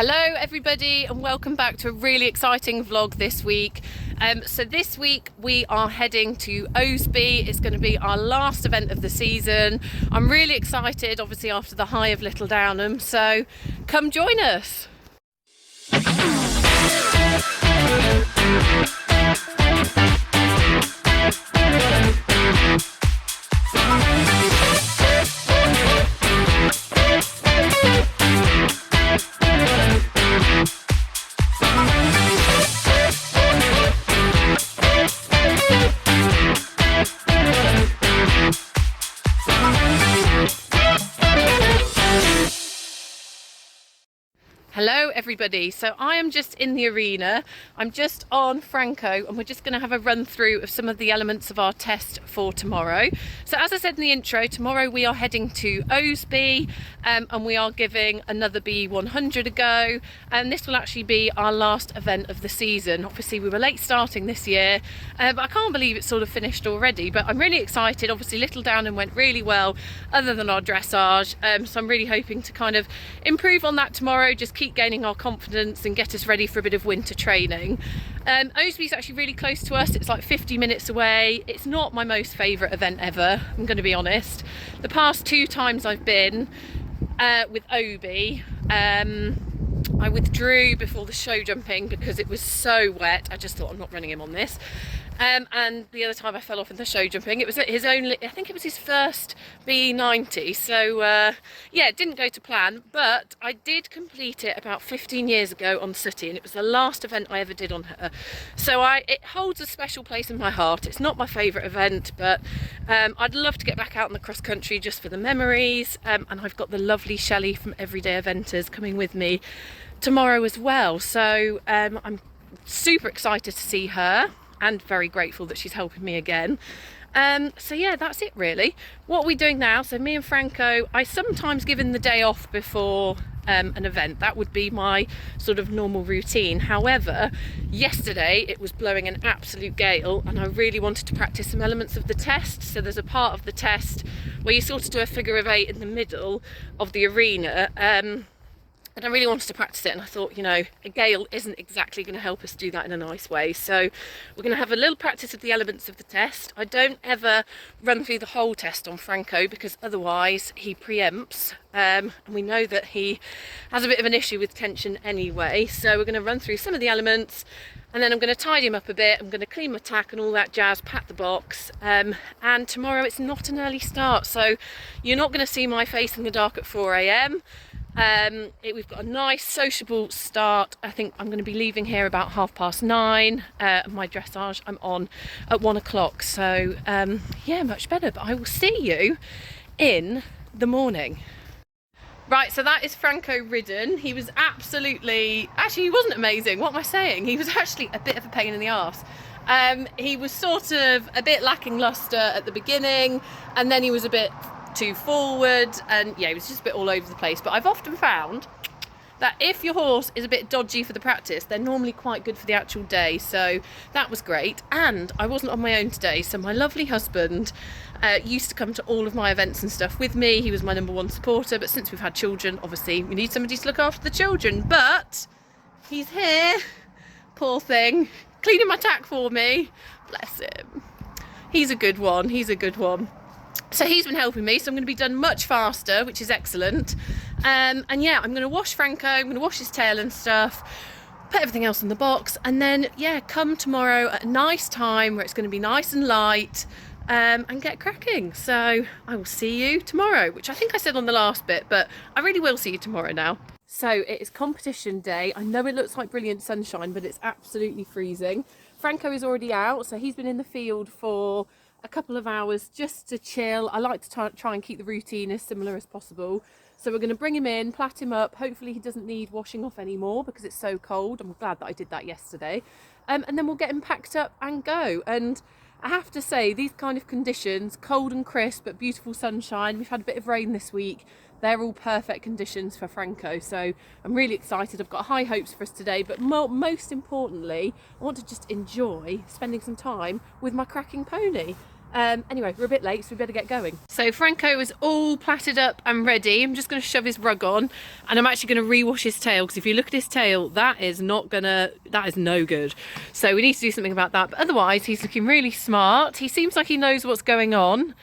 Hello everybody and welcome back to a really exciting vlog this week. So this week we are heading to Oasby. It's going to be our last event of the season. I'm really excited, obviously after the high of Little Downham, so come join us. Hello everybody, so I am just in the arena. I'm just on Franco and we're just going to have a run through of some of the elements of our test for tomorrow. So as I said in the intro, tomorrow we are heading to Oasby and we are giving another BE100 a go, and this will actually be our last event of the season. Obviously we were late starting this year, but I can't believe it's sort of finished already, but I'm really excited. Obviously Little Downham went really well other than our dressage, so I'm really hoping to kind of improve on that tomorrow, just keep gaining our confidence and get us ready for a bit of winter training. Oasby is actually really close to us. It's like 50 minutes away. It's not my most favourite event ever, I'm going to be honest. The past two times I've been with Obi, I withdrew before the show jumping because it was so wet. I just thought, I'm not running him on this. And the other time I fell off in the show jumping, it was his only, I think it was his first BE90, so yeah, it didn't go to plan, but I did complete it about 15 years ago on Sooty, and it was the last event I ever did on her, so it holds a special place in my heart. It's not my favourite event, but I'd love to get back out in the cross country just for the memories, and I've got the lovely Shelley from Everyday Eventers coming with me tomorrow as well, so I'm super excited to see her and very grateful that she's helping me again. So yeah, that's it really. What are we doing now? So me and Franco, I sometimes give him the day off before an event. That would be my sort of normal routine. However, yesterday it was blowing an absolute gale and I really wanted to practice some elements of the test. So there's a part of the test where you sort of do a figure of 8 in the middle of the arena, and I really wanted to practice it, and I thought, you know, a gale isn't exactly going to help us do that in a nice way, so we're going to have a little practice of the elements of the test. I don't ever run through the whole test on Franco because otherwise he preempts, and we know that he has a bit of an issue with tension anyway, so we're going to run through some of the elements and then I'm going to tidy him up a bit. I'm going to clean my tack and all that jazz, pat the box, and tomorrow it's not an early start, so you're not going to see my face in the dark at 4 AM. We've got a nice sociable start. I think I'm going to be leaving here about 9:30. My dressage I'm on at 1 o'clock, so yeah, much better, but I will see you in the morning. Right, so that is Franco ridden. He was actually he wasn't amazing. What am I saying? He was actually a bit of a pain in the arse. He was sort of a bit lacking lustre at the beginning, and then he was a bit too forward, and yeah, it was just a bit all over the place. But I've often found that if your horse is a bit dodgy for the practice, they're normally quite good for the actual day, so that was great. And I wasn't on my own today, so my lovely husband used to come to all of my events and stuff with me. He was my #1 supporter, but since we've had children, obviously we need somebody to look after the children, but he's here, poor thing, cleaning my tack for me, bless him. He's a good one, he's a good one. So he's been helping me, so I'm going to be done much faster, which is excellent. And yeah, I'm going to wash Franco, I'm going to wash his tail and stuff, put everything else in the box, and then yeah, come tomorrow at a nice time where it's going to be nice and light, and get cracking. So I will see you tomorrow, which I think I said on the last bit, but I really will see you tomorrow now. So it is competition day. I know it looks like brilliant sunshine, but it's absolutely freezing. Franco is already out, so he's been in the field for a couple of hours just to chill. I like to try and keep the routine as similar as possible. So we're going to bring him in, plait him up. Hopefully he doesn't need washing off anymore because it's so cold. I'm glad that I did that yesterday. And then we'll get him packed up and go. And I have to say, these kind of conditions, cold and crisp but beautiful sunshine, we've had a bit of rain this week, they're all perfect conditions for Franco, so I'm really excited. I've got high hopes for us today, but most importantly, I want to just enjoy spending some time with my cracking pony. Anyway, we're a bit late, so we better get going. So Franco is all plaited up and ready. I'm just going to shove his rug on, and I'm actually going to rewash his tail, because if you look at his tail, that is no good. So we need to do something about that. But otherwise, he's looking really smart. He seems like he knows what's going on.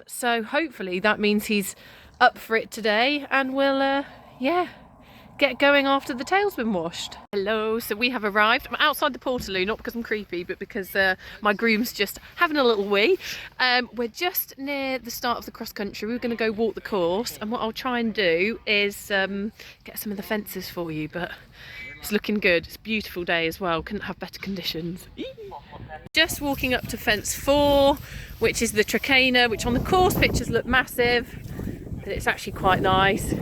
So hopefully that means he's up for it today, and we'll, yeah, get going after the tail's been washed. Hello, so we have arrived. I'm outside the Portaloo, not because I'm creepy, but because my groom's just having a little wee. We're just near the start of the cross country. We're going to go walk the course, and what I'll try and do is get some of the fences for you, but it's looking good. It's a beautiful day as well. Couldn't have better conditions. Just walking up to fence 4, which is the Trachena, which on the course pictures look massive, but it's actually quite nice.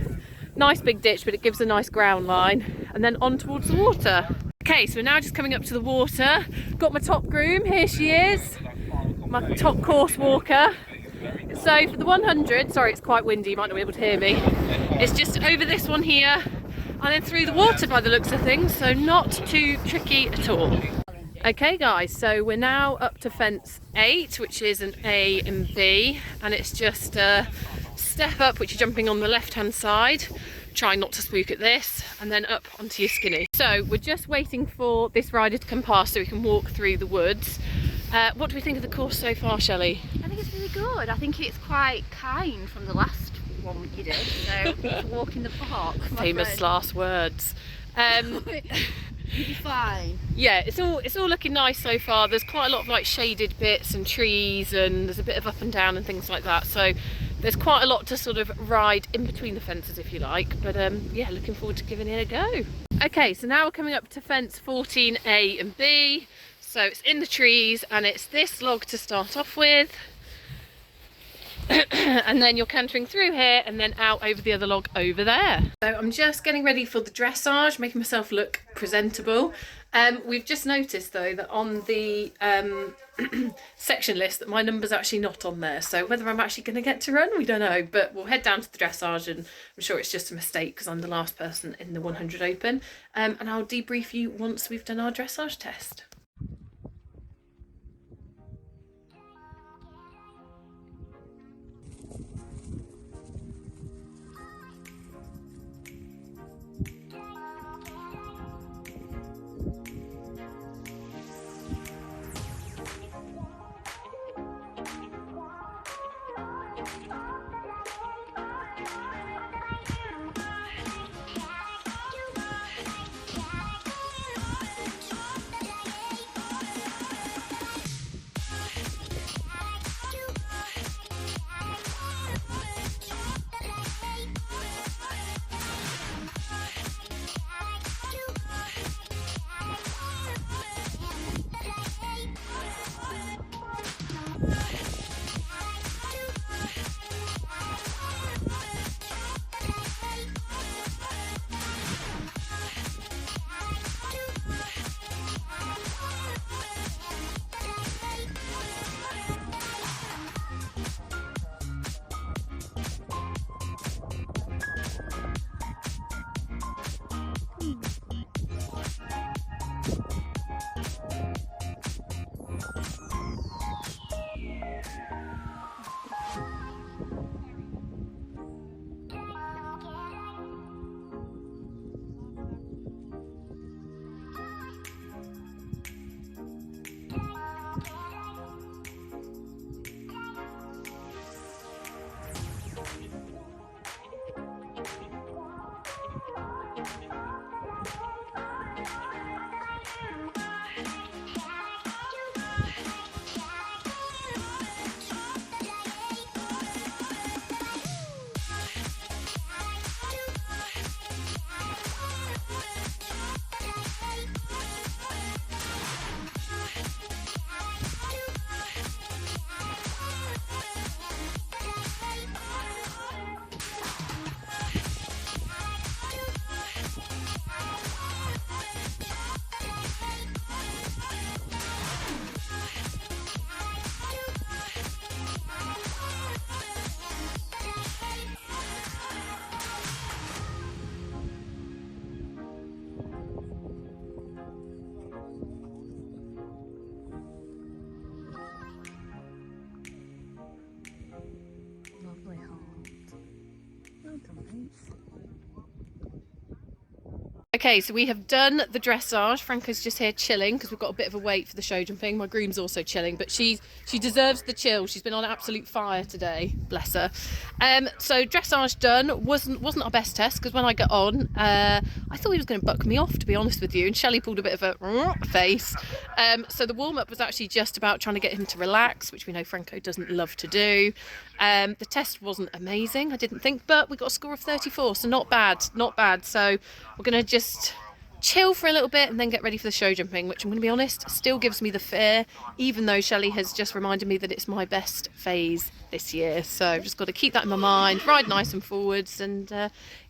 Nice big ditch, but it gives a nice ground line, and then on towards the water. Okay, so we're now just coming up to the water. Got my top groom, here she is, my top course walker. So for the 100, sorry it's quite windy, you might not be able to hear me, it's just over this one here and then through the water by the looks of things, so not too tricky at all. Okay guys, so we're now up to fence 8, which is an A and B, and it's just step up, which you're jumping on the left hand side, try not to spook at this, and then up onto your skinny. So we're just waiting for this rider to come past so we can walk through the woods. What do we think of the course so far, Shelley? I think it's really good. I think it's quite kind from the last one you did, so it's a walk in the park. Famous last words. You'll be fine. Yeah, it's all looking nice so far. There's quite a lot of like shaded bits and trees, and there's a bit of up and down and things like that, so there's quite a lot to sort of ride in between the fences if you like, but yeah, looking forward to giving it a go. Okay, so now we're coming up to fence 14A and B, so it's in the trees and it's this log to start off with. And then you're cantering through here and then out over the other log over there. So I'm just getting ready for the dressage, making myself look presentable. We've just noticed though that on the section list that my number's actually not on there, so whether I'm actually going to get to run, we don't know, but we'll head down to the dressage, and I'm sure it's just a mistake because I'm the last person in the 100 open, and I'll debrief you once we've done our dressage test. Okay, so we have done the dressage. Franco's just here chilling because we've got a bit of a wait for the show jumping. My groom's also chilling, but she deserves the chill. She's been on absolute fire today, bless her. So dressage done. Wasn't our best test because when I got on, I thought he was going to buck me off, to be honest with you, and Shelley pulled a bit of a face. So the warm-up was actually just about trying to get him to relax, which we know Franco doesn't love to do. The test wasn't amazing, I didn't think, but we got a score of 34, so not bad. So we're going to just chill for a little bit and then get ready for the show jumping, which I'm going to be honest, still gives me the fear, even though Shelley has just reminded me that it's my best phase this year. So I've just got to keep that in my mind, ride nice and forwards and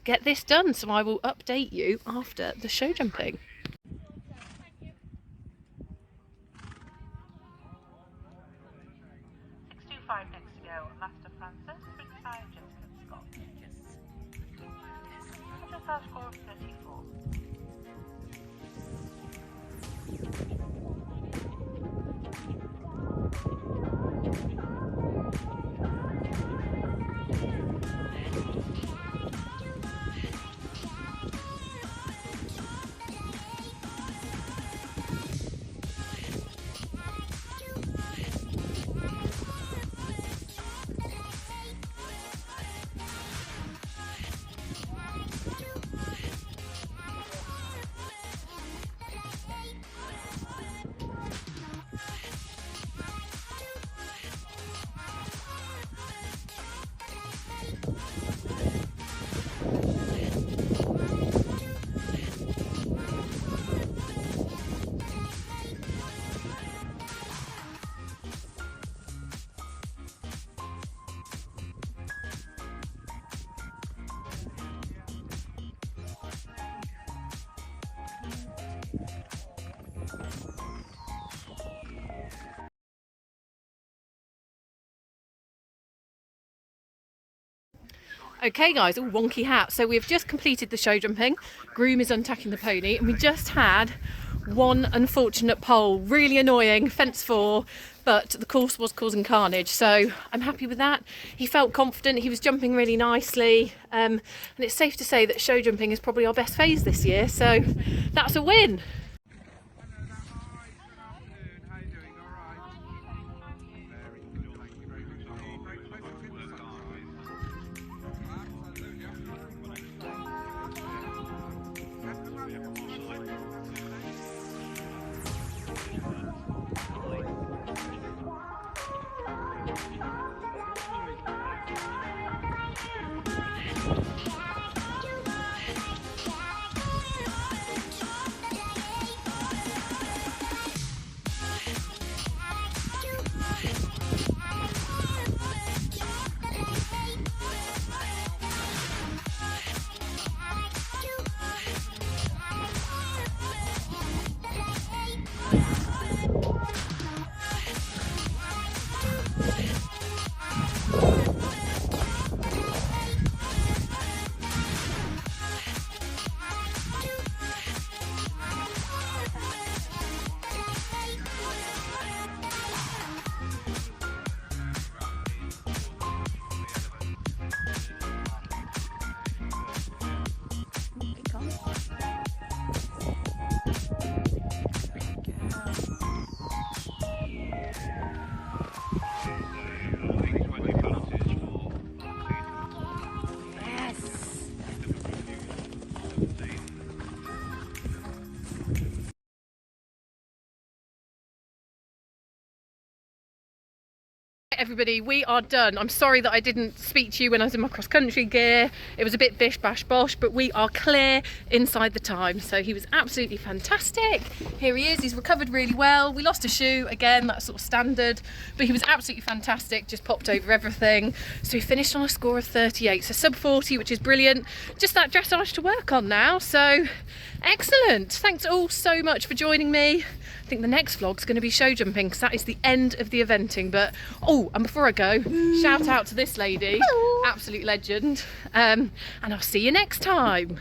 get this done. So I will update you after the show jumping. Next to go, Master Francis, Spitfire, Jessica Scott. Just our score of 34. Okay guys, all wonky hat. So we've just completed the show jumping. Groom is untacking the pony and we just had one unfortunate pole. Really annoying, fence 4, but the course was causing carnage. So I'm happy with that. He felt confident, he was jumping really nicely. And it's safe to say that show jumping is probably our best phase this year. So that's a win. Everybody, we are done. I'm sorry that I didn't speak to you when I was in my cross-country gear. It was a bit bish bash bosh, but we are clear inside the time. So he was absolutely fantastic. Here he is, he's recovered really well. We lost a shoe, again, that's sort of standard, but he was absolutely fantastic, just popped over everything. So we finished on a score of 38, so sub 40, which is brilliant. Just that dressage to work on now, so excellent. Thanks all so much for joining me. I think the next vlog's going to be show jumping because that is the end of the eventing. But oh, and before I go, shout out to this lady, absolute legend, and I'll see you next time.